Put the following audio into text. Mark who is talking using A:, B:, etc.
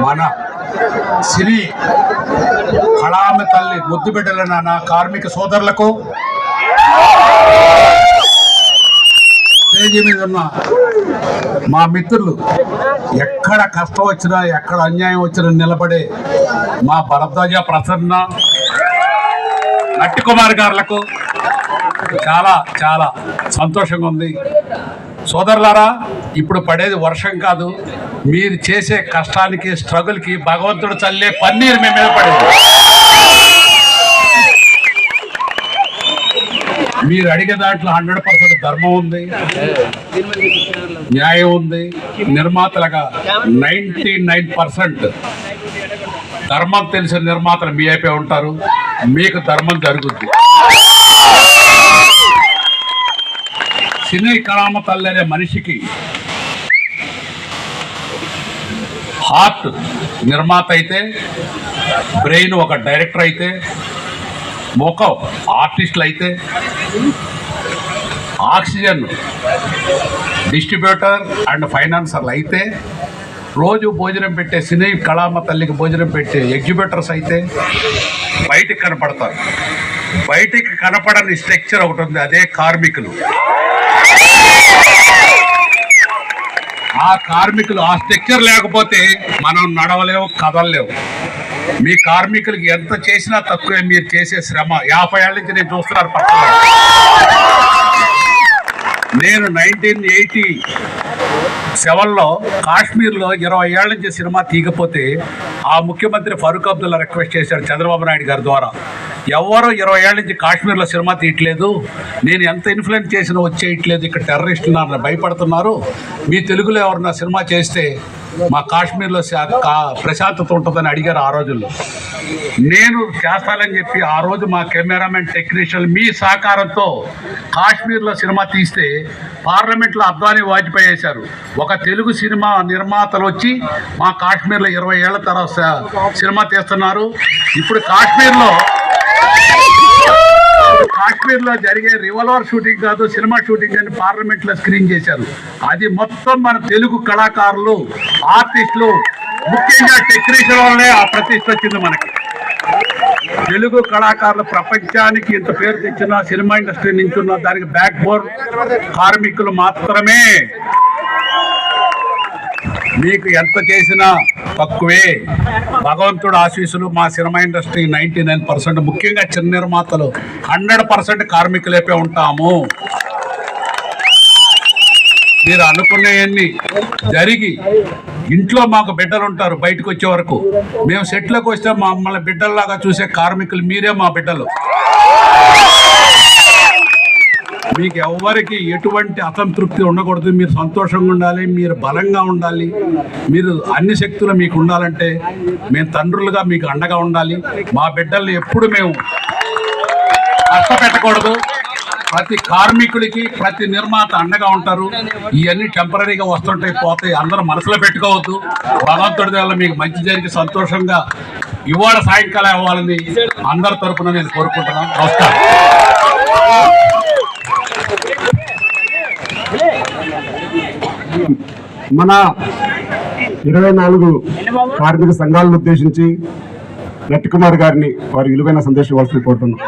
A: మన సిరి కళామ తల్లి ముద్దు బిడ్డలైన నా కార్మిక సోదరులకు, స్టేజీ మీద ఉన్న మా మిత్రులు, ఎక్కడ కష్టం వచ్చినా ఎక్కడ అన్యాయం వచ్చినా నిలబడే మా భరద్వాజ ప్రసన్న నట్టి కుమార్ గారులకు చాలా చాలా సంతోషంగా ఉంది. సోదరులారా, ఇప్పుడు పడేది వర్షం కాదు, మీరు చేసే కష్టానికి స్ట్రగుల్కి భగవంతుడు చల్లే పన్నీరు మీ మీద పడేది. మీరు అడిగే దాంట్లో 100% ధర్మం ఉంది, న్యాయం ఉంది. నిర్మాతలుగా 99% ధర్మం తెలిసిన నిర్మాతలు మీ అయిపోయి ఉంటారు. మీకు ధర్మం జరుగుద్ది. సినీ కళామ తల్లి అనే మనిషికి హార్ట్ నిర్మాత అయితే, బ్రెయిన్ ఒక డైరెక్టర్ అయితే, ముఖం ఆర్టిస్టులు అయితే, ఆక్సిజన్ డిస్ట్రిబ్యూటర్ అండ్ ఫైనాన్సర్లు అయితే, రోజు భోజనం పెట్టే సినీ కళామ తల్లికి భోజనం పెట్టే ఎగ్జిబ్యూటర్స్ అయితే బయటికి కనపడతారు. బయటికి కనపడని స్ట్రక్చర్ ఒకటి ఉంది, అదే కార్మికులు. ఆ కార్మికులు, ఆ స్ట్రక్చర్ లేకపోతే మనం నడవలేము, కదలలేము. మీ కార్మికులకి ఎంత చేసినా తక్కువే. మీరు చేసే శ్రమ 50 ఏళ్ళ నుంచి నేను చూస్తున్నారు. నేను 1987లో కాశ్మీర్లో 20 ఏళ్ళ నుంచి సినిమా తీయకపోతే ఆ ముఖ్యమంత్రి ఫరూక్ అబ్దుల్లా రిక్వెస్ట్ చేశాడు చంద్రబాబు నాయుడు గారి ద్వారా, ఎవరో 20 ఏళ్ళ నుంచి కాశ్మీర్లో సినిమా తీయట్లేదు, నేను ఎంత ఇన్ఫ్లుయెన్స్ చేసినా వచ్చేయట్లేదు, ఇక్కడ టెర్రరిస్టులు నన్ను భయపడుతున్నారు, మీ తెలుగులో ఎవరన్నా సినిమా చేస్తే మా కాశ్మీర్లో ప్రశాంతత ఉంటుందని అడిగారు ఆ రోజుల్లో. నేను చేస్తానని చెప్పి ఆ రోజు మా కెమెరామెన్ టెక్నీషియన్ మీ సహకారంతో కాశ్మీర్లో సినిమా తీస్తే పార్లమెంట్లో అద్వానీ వాజ్పేయి వేశారు. ఒక తెలుగు సినిమా నిర్మాతలు వచ్చి మా కాశ్మీర్లో 20 ఏళ్ల తర్వాత సినిమా తీస్తున్నారు. ఇప్పుడు కాశ్మీర్లో జరిగే రివాల్వర్ షూటింగ్ కాదు, సినిమా షూటింగ్ అని పార్లమెంట్లో స్క్రీన్ చేశారు. అది మొత్తం మన తెలుగు కళాకారులు, ఆర్టిస్టులు, ముఖ్యంగా టెక్నీషియన్ వల్లే ఆ ప్రతిష్ట వచ్చింది. మనకి తెలుగు కళాకారులు ప్రపంచానికి ఇంత పేరు తెచ్చిన, సినిమా ఇండస్ట్రీ నుంచి ఉన్న దానికి బ్యాక్ బోన్ కార్మికులు మాత్రమే. మీకు ఎంత చేసినా తక్కువే. భగవంతుడు ఆశీస్సులు. మా సినిమా ఇండస్ట్రీ 99%, ముఖ్యంగా చిన్న నిర్మాతలు 100% కార్మికులైపే ఉంటాము. మీరు అనుకునేవన్నీ జరిగి ఇంట్లో మాకు బిడ్డలు ఉంటారు. బయటకు వచ్చే వరకు మేము సెట్లోకి వస్తే మమ్మల్ని బిడ్డల్లాగా చూసే కార్మికులు మీరే మా బిడ్డలు. మీకు ఎవరికి ఎటువంటి అసంతృప్తి ఉండకూడదు. మీరు సంతోషంగా ఉండాలి, మీరు బలంగా ఉండాలి, మీరు అన్ని శక్తులు మీకు ఉండాలంటే మేము తండ్రులుగా మీకు అండగా ఉండాలి. మా బిడ్డల్ని ఎప్పుడు మేము కష్టపెట్టకూడదు. ప్రతి కార్మికుడికి ప్రతి నిర్మాత అండగా ఉంటారు. ఇవన్నీ టెంపరీగా వస్తుంటాయి, పోతాయి. అందరూ మనసులో పెట్టుకోవద్దు. భగవంతుడి వల్ల మీకు మంచి జరిగి సంతోషంగా ఇవాళ సాయంకాలం అవ్వాలని అందరి తరఫున నేను కోరుకుంటున్నాను. నమస్కారం.
B: మన 24 కార్మిక సంఘాలను ఉద్దేశించి నట్టి కుమార్ గారిని వారి విలువైన సందేశం ఇవ్వాల్సి కోరుతున్నాం.